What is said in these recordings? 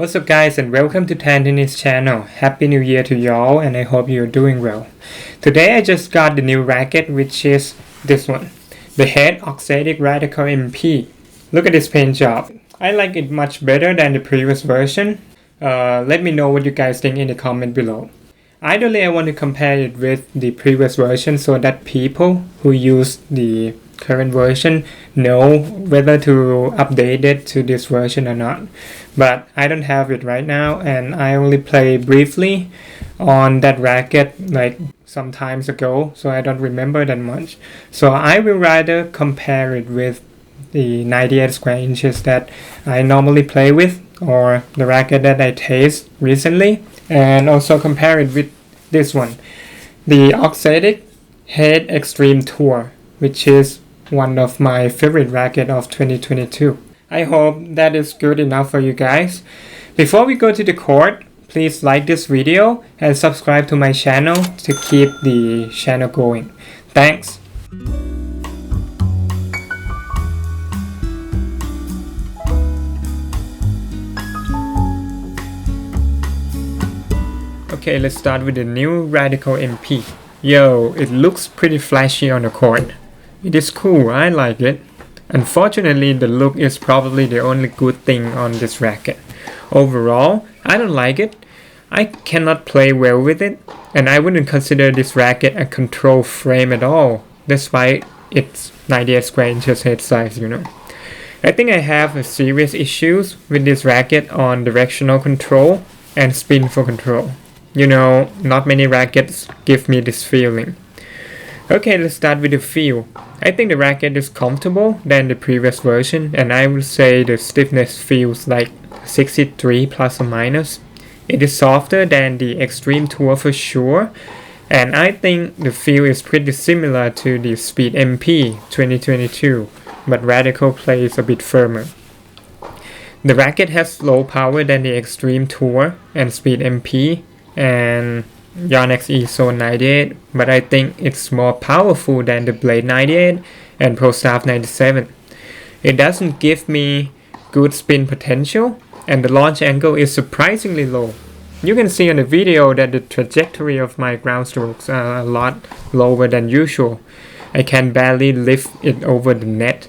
What's up guys, and welcome to Tan Tennis channel. Happy New Year to y'all, and I hope you're doing well. Today I just got the new racket, which is this one, the Head Auxetic Radical MP. Look at this paint job. I like it much better than the previous version. Let me know what you guys think in the comment below. Ideally I want to compare it with the previous version so that people who use the current version know whether to update it to this version or not. But I don't have it right now, and I only play briefly on that racket like some times ago, so I don't remember that much. So I will rather compare it with the 98 square inches that I normally play with, or the racket that I taste recently, and also compare it with this one, the Auxetic Head Extreme Tour, which is one of my favorite racket of 2022. I hope that is good enough for you guys. Before we go to the court, please like this video and subscribe to my channel to keep the channel going. Thanks. Okay, let's start with the new Radical MP. Yo, it looks pretty flashy on the court. It is cool, I like it. Unfortunately, the look is probably the only good thing on this racket. Overall, I don't like it. I cannot play well with it, and I wouldn't consider this racket a control frame at all, despite its 98 square inches head size, I think I have serious issues with this racket on directional control and spin for control. Not many rackets give me this feeling. Okay, let's start with the feel. I think the racket is comfortable than the previous version, and I would say the stiffness feels like 63 plus or minus. It is softer than the Extreme Tour for sure, and I think the feel is pretty similar to the Speed MP 2022, but Radical plays a bit firmer. The racket has low power than the Extreme Tour and Speed MP and Yonex Zone 98, but I think it's more powerful than the Blade 98 and Pro Staff 97. It doesn't give me good spin potential, and the launch angle is surprisingly low. You can see on the video that the trajectory of my ground strokes are a lot lower than usual. I can barely lift it over the net.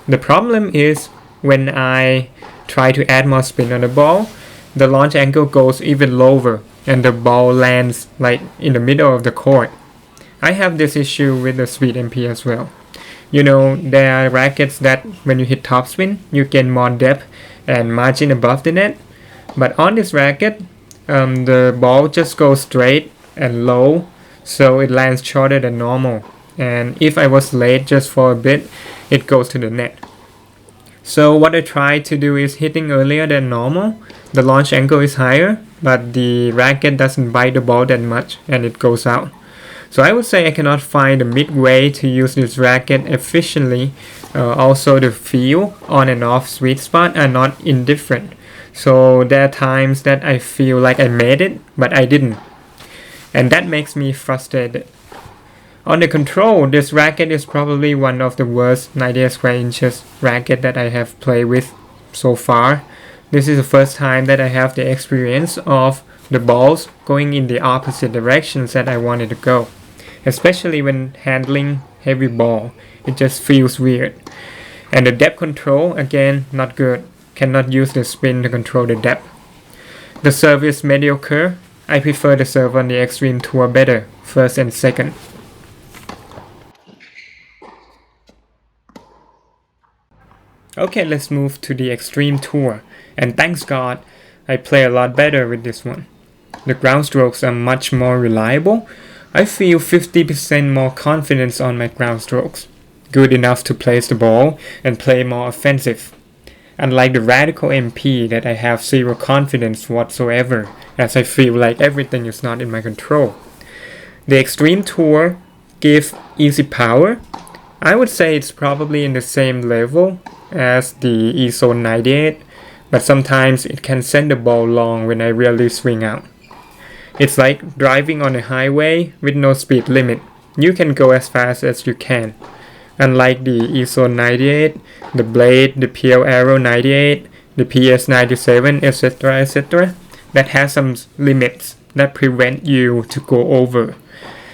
The problem is when I try to add more spin on the ball, the launch angle goes even lower and the ball lands like in the middle of the court. I have this issue with the Speed MP as well. There are rackets that when you hit topspin, you gain more depth and margin above the net. But on this racket, the ball just goes straight and low, so it lands shorter than normal. And if I was late just for a bit, it goes to the net. So what I try to do is hitting earlier than normal. The launch angle is higher, but the racket doesn't bite the ball that much and it goes out. So I would say I cannot find a midway to use this racket efficiently. Also the feel on and off sweet spot are not indifferent. So there are times that I feel like I made it, but I didn't. And that makes me frustrated. On the control, this racket is probably one of the worst 98 square inches racket that I have played with so far. This is the first time that I have the experience of the balls going in the opposite directions that I wanted to go. Especially when handling heavy ball, it just feels weird. And the depth control, again, not good. Cannot use the spin to control the depth. The serve is mediocre. I prefer the serve on the Extreme Tour better, first and second. Okay, let's move to the Extreme Tour, and thanks God, I play a lot better with this one. The ground strokes are much more reliable. I feel 50% more confidence on my ground strokes. Good enough to place the ball and play more offensive. Unlike the Radical MP that I have zero confidence whatsoever, as I feel like everything is not in my control. The Extreme Tour gives easy power. I would say it's probably in the same level as the Zone 98, but sometimes it can send the ball long when I really swing out. It's like driving on a highway with no speed limit. You can go as fast as you can. Unlike the Zone 98, the Blade, the PL Arrow 98, the PS97, etc., etc., that has some limits that prevent you to go over,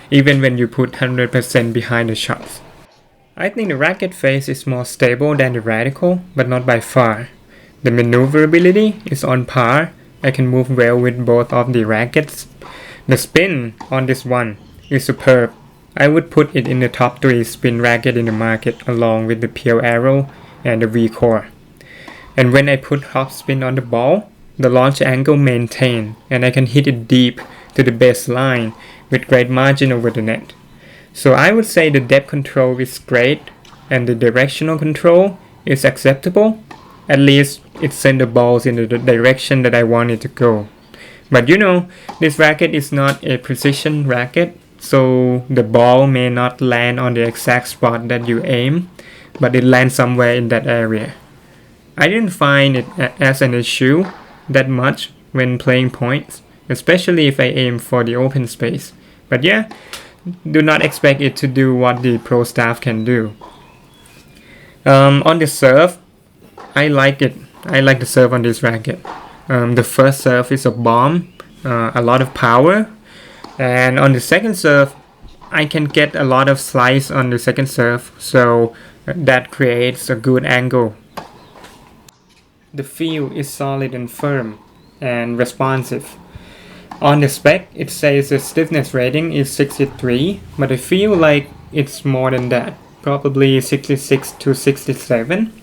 even when you put 100% behind the shots. I think the racket face is more stable than the Radical, but not by far. The maneuverability is on par. I can move well with both of the rackets. The spin on this one is superb. I would put it in the top 3 spin racket in the market along with the Pure Arrow and the V-Core. And when I put top spin on the ball, the launch angle maintained and I can hit it deep to the baseline with great margin over the net. So I would say the depth control is great and the directional control is acceptable. At least it sends the balls in the direction that I want it to go. But you know, this racket is not a precision racket, so the ball may not land on the exact spot that you aim, but it lands somewhere in that area. I didn't find it as an issue that much when playing points, especially if I aim for the open space. But yeah, do not expect it to do what the pro staff can do. On the serve, I like it. I like the serve on this racket. The first serve is a bomb, a lot of power, and on the second serve, I can get a lot of slice on the second serve, so that creates a good angle. The feel is solid and firm and responsive. On the spec, it says the stiffness rating is 63, but I feel like it's more than that, probably 66 to 67.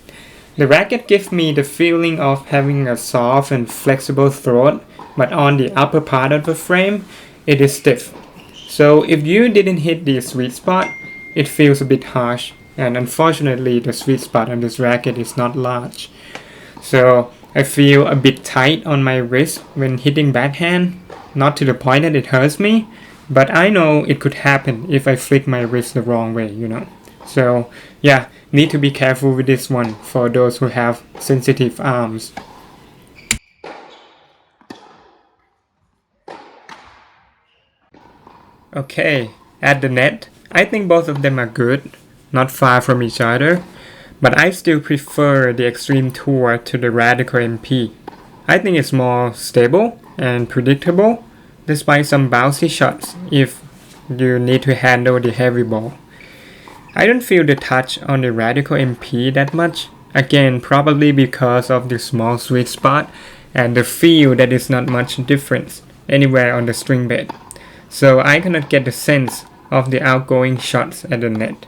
The racket gives me the feeling of having a soft and flexible throat, but on the upper part of the frame, it is stiff. So if you didn't hit the sweet spot, it feels a bit harsh, and unfortunately the sweet spot on this racket is not large. So I feel a bit tight on my wrist when hitting backhand, not to the point that it hurts me, but I know it could happen if I flick my wrist the wrong way, you know. So yeah, need to be careful with this one for those who have sensitive arms. Okay, at the net, I think both of them are good, not far from each other, but I still prefer the Extreme Tour to the Radical MP. I think it's more stable and predictable, despite some bouncy shots if you need to handle the heavy ball. I don't feel the touch on the Radical MP that much, again probably because of the small sweet spot and the feel that is not much difference anywhere on the string bed. So I cannot get the sense of the outgoing shots at the net.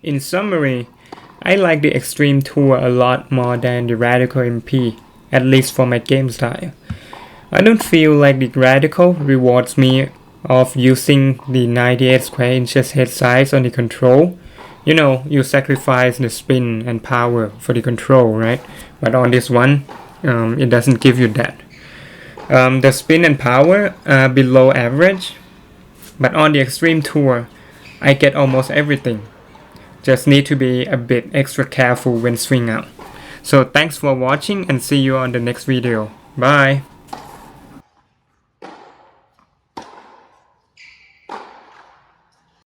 In summary, I like the Extreme Tour a lot more than the Radical MP, at least for my game style. I don't feel like the Radical rewards me of using the 98 square inches head size on the control. You know, you sacrifice the spin and power for the control, right? But on this one, it doesn't give you that. The spin and power are below average, but on the Extreme Tour, I get almost everything. Just need to be a bit extra careful when swing out. So thanks for watching and see you on the next video. Bye!